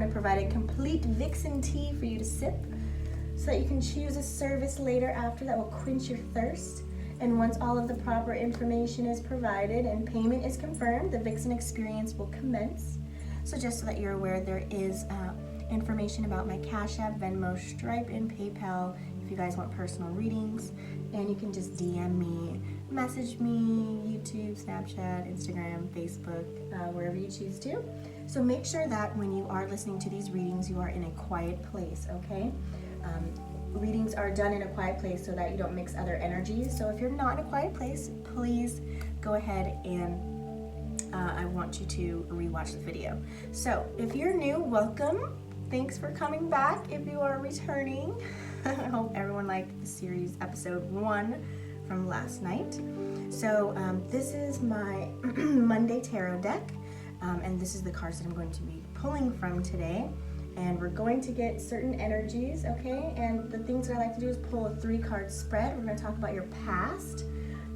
I provided complete Vixen tea for you to sip so that you can choose a service later after that will quench your thirst. And once all of the proper information is provided and payment is confirmed, the Vixen experience will commence. So just so that you're aware, there is information about my Cash App, Venmo, Stripe, and PayPal if you guys want personal readings. And you can just DM me, message me, YouTube, Snapchat, Instagram, Facebook, wherever you choose to. So make sure that when you are listening to these readings, you are in a quiet place, okay? Readings are done in a quiet place so that you don't mix other energies. So if you're not in a quiet place, please go ahead and I want you to rewatch the video. So if you're new, welcome. Thanks for coming back. If you are returning, I hope everyone liked the series episode 1 from last night. So this is my Monday tarot deck, and this is the cards that I'm going to be pulling from today. And we're going to get certain energies, okay? And the things that I like to do is pull a 3-card spread. We're going to talk about your past,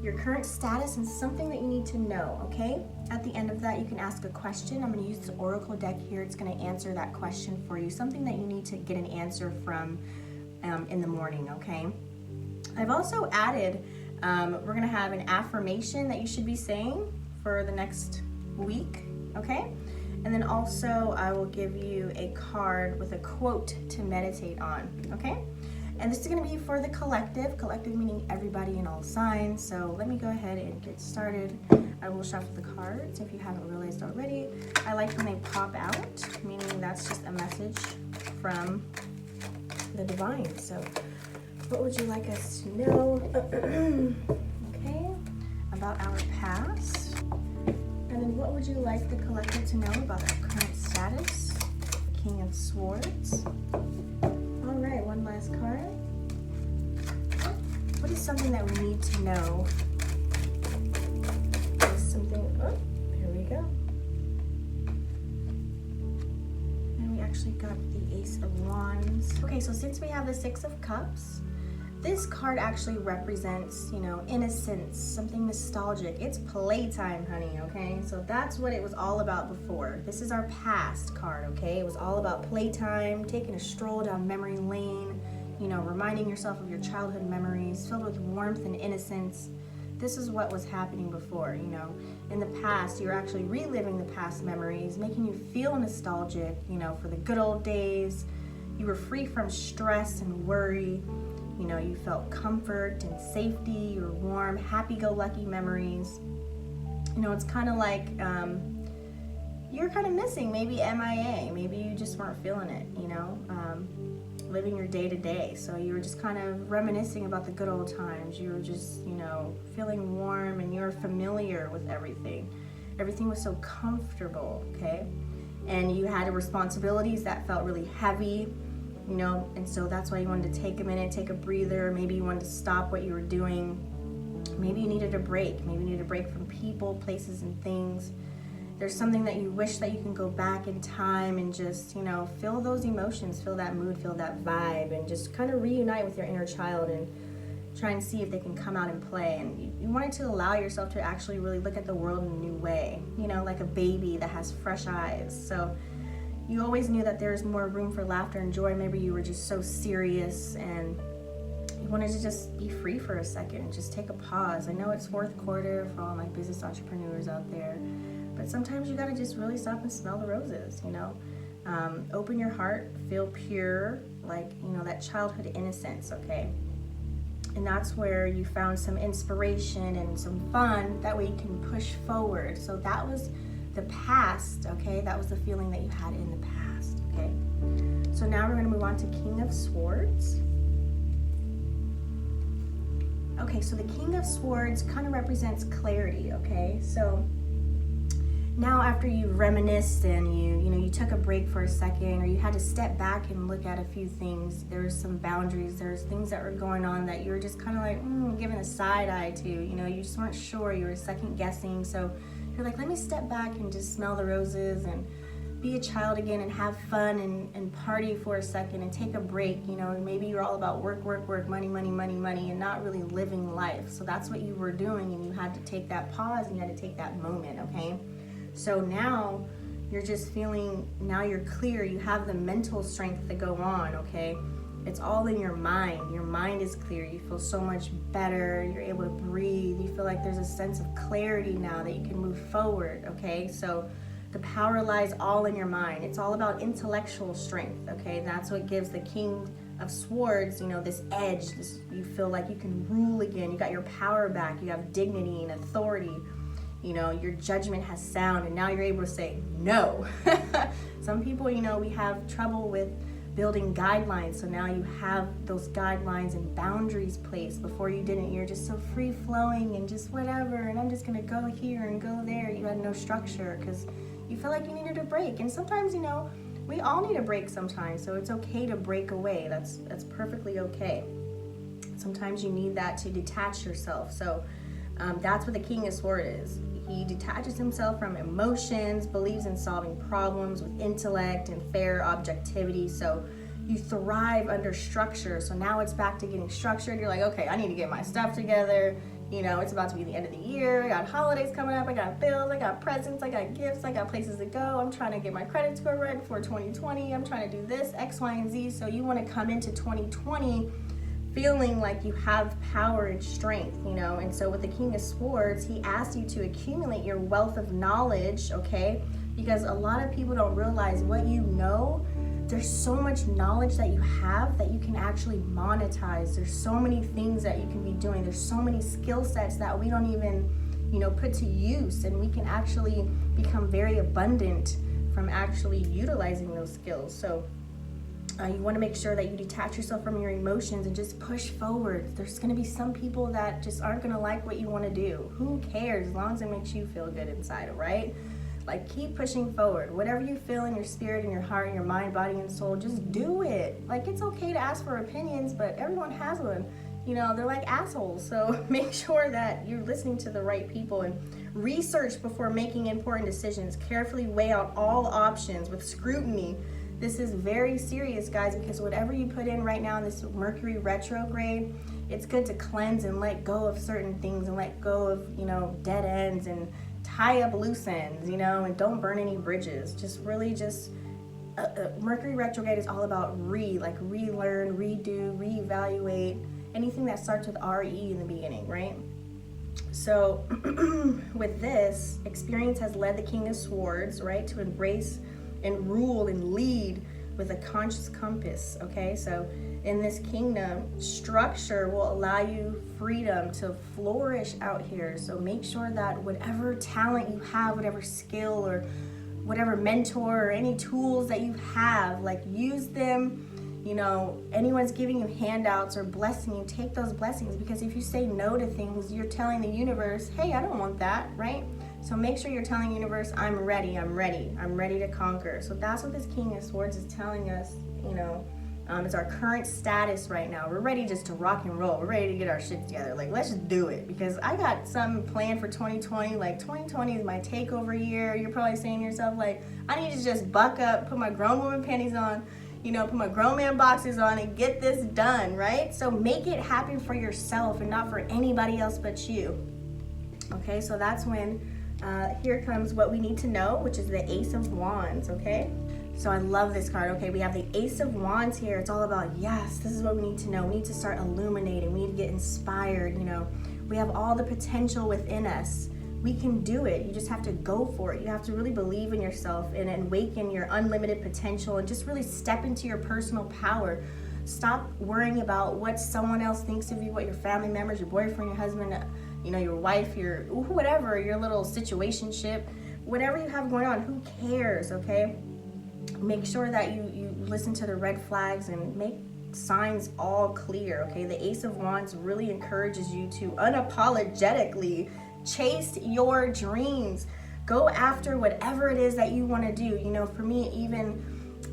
your current status, and something that you need to know, okay? At the end of that, you can ask a question. I'm going to use the Oracle deck here. It's going to answer that question for you, something that you need to get an answer from in the morning, okay? I've also added, we're going to have an affirmation that you should be saying for the next week, okay? And then also I will give you a card with a quote to meditate on, okay? And this is gonna be for the collective meaning everybody in all signs. So let me go ahead and get started. I will shuffle the cards if you haven't realized already. I like when they pop out, meaning that's just a message from the divine. So what would you like us to know, okay, about our past? And then what would you like the collective to know about our current status? King of Swords. All right, one last card. What is something that we need to know? Is something, oh, here we go. And we actually got the Ace of Wands. Okay, so since we have the 6 of Cups, this card actually represents, you know, innocence, something nostalgic. It's playtime, honey, okay? So that's what it was all about before. This is our past card, okay? It was all about playtime, taking a stroll down memory lane, you know, reminding yourself of your childhood memories, filled with warmth and innocence. This is what was happening before, you know. In the past, you're actually reliving the past memories, making you feel nostalgic, you know, for the good old days. You were free from stress and worry. You know, you felt comfort and safety, you were warm, happy-go-lucky memories. You know, it's kind of like you're kind of missing, maybe MIA, maybe you just weren't feeling it, you know, living your day-to-day. So you were just kind of reminiscing about the good old times. You were just, you know, feeling warm and you were familiar with everything. Everything was so comfortable, okay? And you had responsibilities that felt really heavy. You know, and so that's why you wanted to take a minute, take a breather. Maybe you wanted to stop what you were doing. Maybe you needed a break. Maybe you needed a break from people, places, and things. There's something that you wish that you can go back in time and just, you know, feel those emotions, feel that mood, feel that vibe, and just kind of reunite with your inner child and try and see if they can come out and play. And you wanted to allow yourself to actually really look at the world in a new way, you know, like a baby that has fresh eyes. So you always knew that there's more room for laughter and joy. Maybe you were just so serious and you wanted to just be free for a second, just take a pause. I know it's 4th quarter for all my business entrepreneurs out there, but sometimes you gotta just really stop and smell the roses, you know? Open your heart, feel pure, like, you know, that childhood innocence, okay? And that's where you found some inspiration and some fun. That way you can push forward. So that was the past, okay? That was the feeling that you had in the past, okay? So now we're gonna move on to King of Swords. Okay, so the King of Swords kind of represents clarity, okay? So now after you reminisced and you took a break for a second, or you had to step back and look at a few things, there's some boundaries, there's things that were going on that you were just kind of like giving a side eye to, you know, you just weren't sure, you were second guessing. So you're like, let me step back and just smell the roses and be a child again and have fun and party for a second and take a break, you know. And maybe you're all about work, money, and not really living life. So that's what you were doing, and you had to take that pause and you had to take that moment, okay? So now You're just feeling, now you're clear, you have the mental strength to go on, okay? It's all in your mind. Your mind is clear. You feel so much better. You're able to breathe. You feel like there's a sense of clarity now that you can move forward, okay? So the power lies all in your mind. It's all about intellectual strength, okay? That's what gives the King of Swords, you know, this edge. You feel like you can rule again. You got your power back. You have dignity and authority. You know, your judgment has sound, and now you're able to say no. Some people, you know, we have trouble with building guidelines, so now you have those guidelines and boundaries placed. Before you didn't. You're just so free flowing and just whatever, and I'm just gonna go here and go there. You had no structure because you feel like you needed a break. And sometimes, you know, we all need a break sometimes, so it's okay to break away. That's perfectly okay. Sometimes you need that to detach yourself. So that's what the King of Swords is. He detaches himself from emotions, believes in solving problems with intellect and fair objectivity. So you thrive under structure. So now it's back to getting structured. You're like, okay, I need to get my stuff together. You know, it's about to be the end of the year. I got holidays coming up. I got bills. I got presents. I got gifts. I got places to go. I'm trying to get my credit score right before 2020. I'm trying to do this, X, Y, and Z. So you want to come into 2020 feeling like you have power and strength, you know. And so with the King of Swords, he asks you to accumulate your wealth of knowledge, okay? Because a lot of people don't realize what you know. There's so much knowledge that you have that you can actually monetize. There's so many things that you can be doing. There's so many skill sets that we don't even, you know, put to use, and we can actually become very abundant from actually utilizing those skills. So you want to make sure that you detach yourself from your emotions and just push forward. There's going to be some people that just aren't going to like what you want to do. Who cares, as long as it makes you feel good inside, right? Like, keep pushing forward. Whatever you feel in your spirit, in your heart, in your mind, body, and soul, just do it. Like, it's okay to ask for opinions, but everyone has one. You know, they're like assholes. So make sure that you're listening to the right people and research before making important decisions. Carefully weigh out all options with scrutiny. This is very serious, guys, because whatever you put in right now in this Mercury retrograde, it's good to cleanse and let go of certain things and let go of, you know, dead ends and tie up loose ends, you know, and don't burn any bridges. Just really just, Mercury retrograde is all about relearn, redo, reevaluate, anything that starts with R-E in the beginning, right? So with this, experience has led the King of Swords, right, to embrace and rule and lead with a conscious compass, okay? So in this kingdom, structure will allow you freedom to flourish out here. So make sure that whatever talent you have, whatever skill or whatever mentor or any tools that you have, like, use them. You know, anyone's giving you handouts or blessing you, take those blessings, because if you say no to things, you're telling the universe, hey, I don't want that, right? So make sure you're telling the universe, I'm ready to conquer. So that's what this King of Swords is telling us, you know. It's our current status right now. We're ready just to rock and roll. We're ready to get our shit together. Like, let's just do it, because I got something planned for 2020. Like, 2020 is my takeover year. You're probably saying to yourself, like, I need to just buck up, put my grown woman panties on, you know, put my grown man boxes on and get this done, right? So make it happen for yourself and not for anybody else but you. Okay, so that's when here comes what we need to know, which is the Ace of Wands, okay? So I love this card, okay? We have the Ace of Wands here. It's all about, yes, this is what we need to know. We need to start illuminating. We need to get inspired, you know. We have all the potential within us. We can do it. You just have to go for it. You have to really believe in yourself and awaken your unlimited potential and just really step into your personal power. Stop worrying about what someone else thinks of you, what your family members, your boyfriend, your husband, you know, your wife, your whatever, your little situationship, whatever you have going on, who cares, okay? Make sure that you listen to the red flags and make signs all clear, okay? The Ace of Wands really encourages you to unapologetically chase your dreams. Go after whatever it is that you want to do. You know, for me, even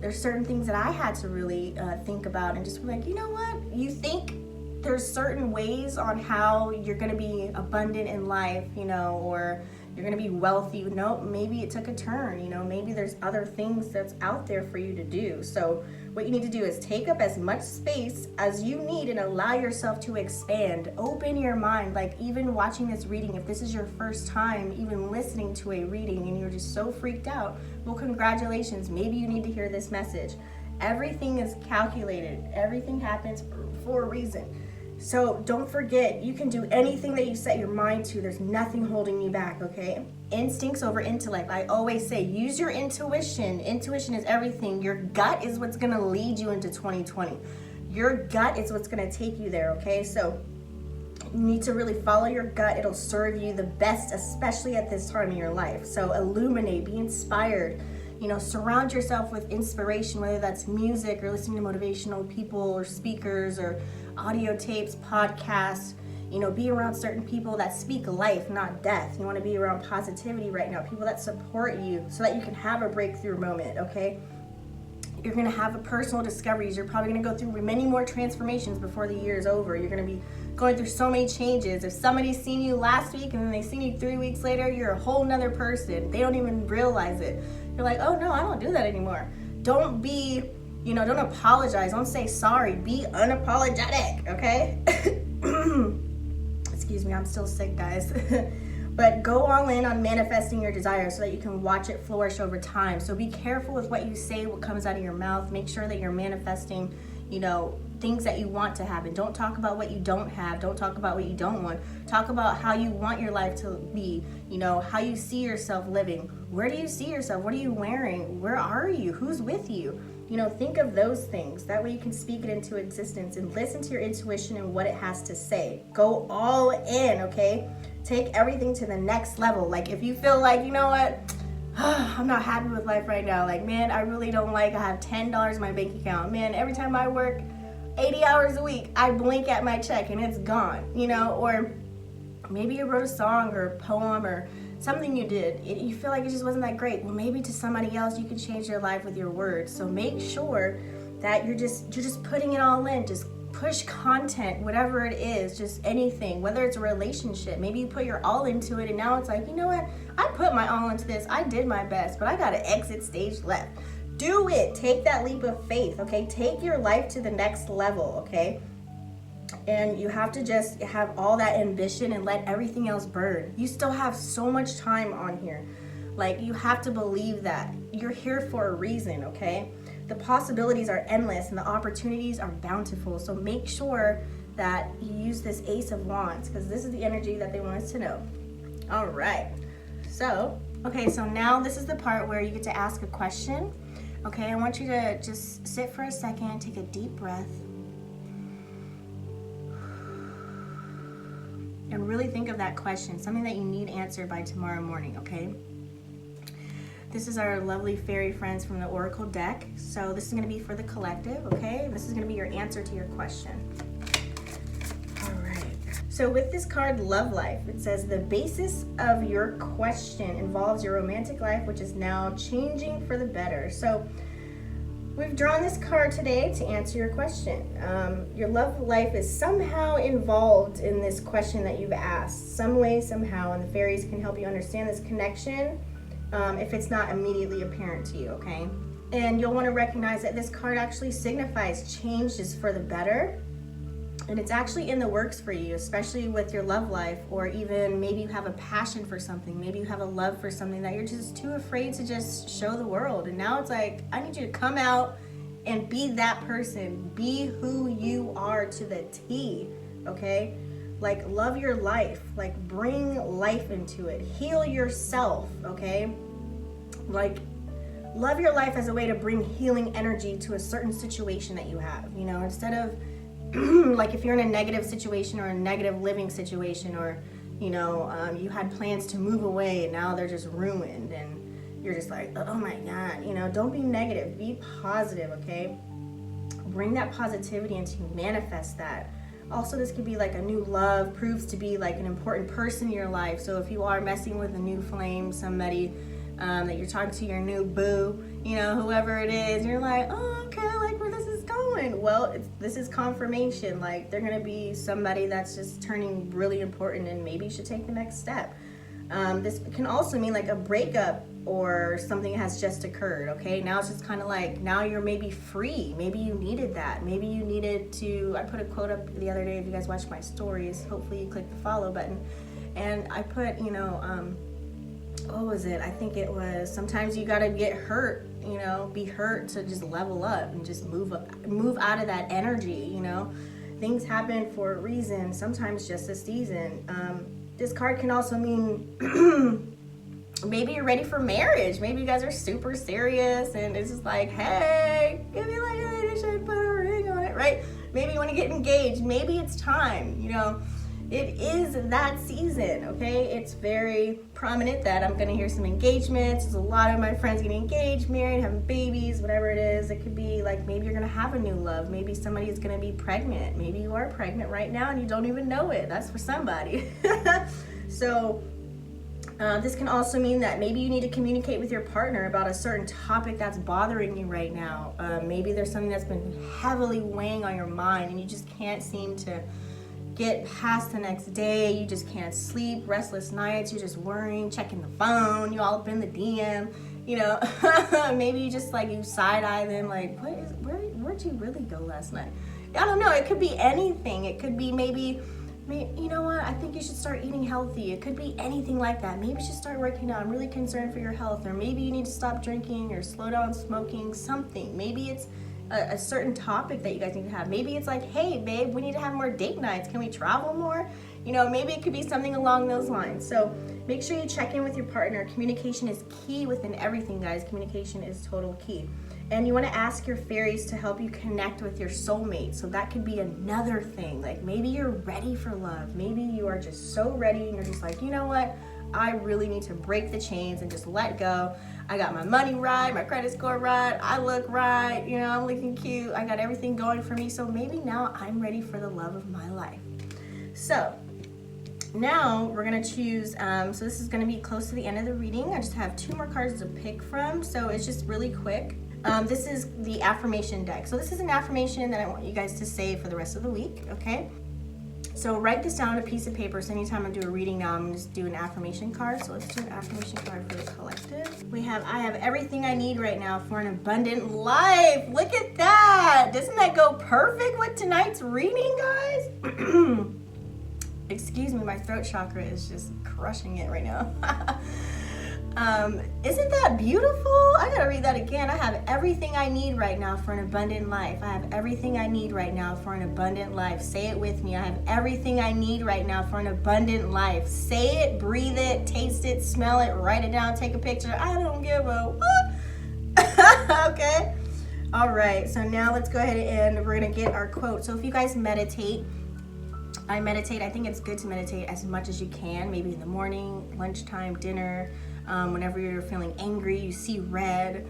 there's certain things that I had to really think about and just be like, you know what? You think there's certain ways on how you're going to be abundant in life, you know, or you're gonna be wealthy. Nope, maybe it took a turn, you know, maybe there's other things that's out there for you to do. So what you need to do is take up as much space as you need and allow yourself to expand. Open your mind. Like, even watching this reading, if this is your first time even listening to a reading and you're just so freaked out, well, congratulations, maybe you need to hear this message. Everything is calculated. Everything happens for a reason. So don't forget, you can do anything that you set your mind to. There's nothing holding you back, okay? Instincts over intellect. I always say, use your intuition. Intuition is everything. Your gut is what's gonna lead you into 2020. Your gut is what's gonna take you there, okay? So you need to really follow your gut. It'll serve you the best, especially at this time in your life. So illuminate, be inspired. You know, surround yourself with inspiration, whether that's music or listening to motivational people or speakers or audio tapes, podcasts. You know, be around certain people that speak life, not death. You want to be around positivity right now, people that support you so that you can have a breakthrough moment, okay? You're going to have a personal discoveries. You're probably going to go through many more transformations before the year is over. You're going to be going through so many changes. If somebody's seen you last week and then they seen you 3 weeks later, you're a whole nother person. They don't even realize it. You're like, oh no, I don't do that anymore. Don't be, you know, don't apologize. Don't say sorry. Be unapologetic, okay? Excuse me, I'm still sick, guys. But go all in on manifesting your desires so that you can watch it flourish over time. So be careful with what you say, what comes out of your mouth. Make sure that you're manifesting, you know, things that you want to happen. Don't talk about what you don't have. Don't talk about what you don't want. Talk about how you want your life to be, you know, how you see yourself living. Where do you see yourself? What are you wearing? Where are you? Who's with you? You know, think of those things. That way you can speak it into existence and listen to your intuition and what it has to say. Go all in, okay? Take everything to the next level. Like, if you feel like, you know what, I'm not happy with life right now. Like, man, I really don't like, I have $10 in my bank account. Man, every time I work 80 hours a week, I blink at my check and it's gone, you know? Or maybe you wrote a song or a poem or something you did. You feel like it just wasn't that great. Well, maybe to somebody else, you can change their life with your words. So make sure that you're just putting it all in. Just push content, whatever it is, just anything, whether it's a relationship. Maybe you put your all into it and now it's like, you know what? I put my all into this. I did my best, but I got an exit stage left. Do it. Take that leap of faith, okay? Take your life to the next level, okay? And you have to just have all that ambition and let everything else burn. You still have so much time on here. Like, you have to believe that. You're here for a reason, okay? The possibilities are endless and the opportunities are bountiful. So make sure that you use this Ace of Wands, because this is the energy that they want us to know. All right. So, okay, so now this is the part where you get to ask a question. Okay, I want you to just sit for a second, take a deep breath, and really think of that question, something that you need answered by tomorrow morning, okay? This is our lovely fairy friends from the Oracle deck. So this is going to be for the collective, okay? This is going to be your answer to your question. All right. So with this card, Love Life, it says the basis of your question involves your romantic life, which is now changing for the better. So we've drawn this card today to answer your question. Your love life is somehow involved in this question that you've asked, some way, somehow, and the fairies can help you understand this connection if it's not immediately apparent to you, okay? And you'll want to recognize that this card actually signifies changes for the better, and it's actually in the works for you, especially with your love life, or even maybe you have a passion for something, maybe you have a love for something that you're just too afraid to just show the world. And now it's like, I need you to come out and be that person, be who you are to the T, okay? Like, love your life, like bring life into it, heal yourself, okay? Like, love your life as a way to bring healing energy to a certain situation that you have, you know, instead of like if you're in a negative situation or a negative living situation, or, you know, you had plans to move away and now they're just ruined and you're just like, oh my God, you know, don't be negative, be positive, okay? Bring that positivity into you, manifest that. Also, this could be like a new love, proves to be like an important person in your life. So if you are messing with a new flame, somebody that you're talking to, your new boo, you know, whoever it is, you're like, oh, okay, I like where this is going. Well, this is confirmation. Like, they're going to be somebody that's just turning really important and maybe you should take the next step. This can also mean like a breakup or something has just occurred, okay? Now it's just kind of like, now you're maybe free. Maybe you needed that. Maybe you needed to, I put a quote up the other day, if you guys watch my stories, hopefully you click the follow button. And I put, you know, what was it? I think it was, sometimes you gotta get hurt, you know, be hurt to just level up and just move out of that energy, you know? Things happen for a reason, sometimes just a season. This card can also mean maybe you're ready for marriage. Maybe you guys are super serious and it's just like, hey, give me like a should put a ring on it, right? Maybe you want to get engaged. Maybe it's time, you know. It is that season, okay? It's very prominent that I'm gonna hear some engagements. There's a lot of my friends getting engaged, married, having babies, whatever it is. It could be like maybe you're gonna have a new love. Maybe somebody is gonna be pregnant. Maybe you are pregnant right now and you don't even know it. That's for somebody. So this can also mean that maybe you need to communicate with your partner about a certain topic that's bothering you right now. Maybe there's something that's been heavily weighing on your mind and you just can't seem to get past the next day. You just can't sleep, restless nights, you're just worrying, checking the phone, you all up in the DM, you know. Maybe you just like, you side-eye them like, where'd you really go last night? I don't know, it could be anything. It could be maybe, you know what, I think you should start eating healthy. It could be anything like that. Maybe you should start working out. I'm really concerned for your health. Or maybe you need to stop drinking or slow down smoking, something. Maybe it's a certain topic that you guys need to have. Maybe it's like, hey babe, we need to have more date nights. Can we travel more? You know, maybe it could be something along those lines. So make sure you check in with your partner. Communication is key within everything, guys. Communication is total key. And you want to ask your fairies to help you connect with your soulmate. So that could be another thing. Like maybe you're ready for love. Maybe you are just so ready and you're just like, you know what? I really need to break the chains and just let go. I got my money right, my credit score right, I look right, you know, I'm looking cute, I got everything going for me. So maybe now I'm ready for the love of my life. So now we're gonna choose, so this is gonna be close to the end of the reading. I just have 2 more cards to pick from, so it's just really quick. This is the affirmation deck. So this is an affirmation that I want you guys to say for the rest of the week, okay? So write this down on a piece of paper. So anytime I do a reading now, I'm just do an affirmation card. So let's do an affirmation card for the collective. We have, I have everything I need right now for an abundant life. Look at that. Doesn't that go perfect with tonight's reading, guys? Excuse me, my throat chakra is just crushing it right now. Isn't that beautiful? I gotta read that again. I have everything I need right now for an abundant life. I have everything I need right now for an abundant life. Say it with me. I have everything I need right now for an abundant life. Say it, breathe it, taste it, smell it, write it down, take a picture. I don't give a what. Okay. All right. So now let's go ahead and we're gonna get our quote. So if you guys meditate, I meditate. I think it's good to meditate as much as you can. Maybe in the morning, lunchtime, dinner. Whenever you're feeling angry, you see red,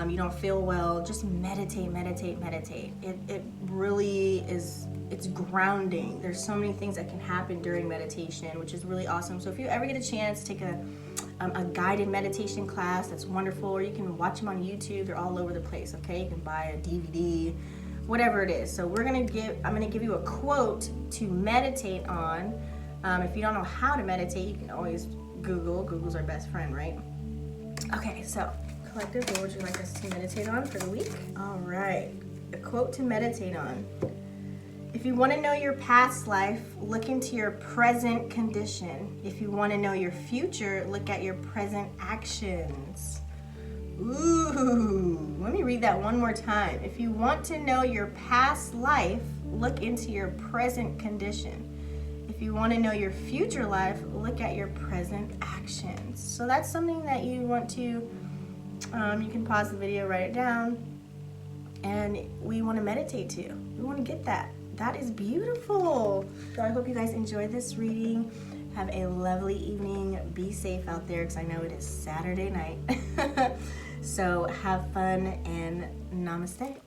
you don't feel well, just meditate, meditate, meditate. It really is, it's grounding. There's so many things that can happen during meditation, which is really awesome. So if you ever get a chance, take a guided meditation class, that's wonderful. Or you can watch them on YouTube. They're all over the place, okay? You can buy a DVD, whatever it is. So I'm gonna give you a quote to meditate on. If you don't know how to meditate, you can always Google's our best friend, right? Okay, so collective, what would you like us to meditate on for the week? All right, a quote to meditate on. If you want to know your past life, look into your present condition. If you want to know your future, look at your present actions. Ooh, let me read that one more time. If you want to know your past life, look into your present condition. If you want to know your future life, look at your present actions. So that's something that you want to, you can pause the video, write it down, and we want to meditate to. We want to get that. That is beautiful. So I hope you guys enjoyed this reading. Have a lovely evening. Be safe out there because I know it is Saturday night. So have fun and namaste.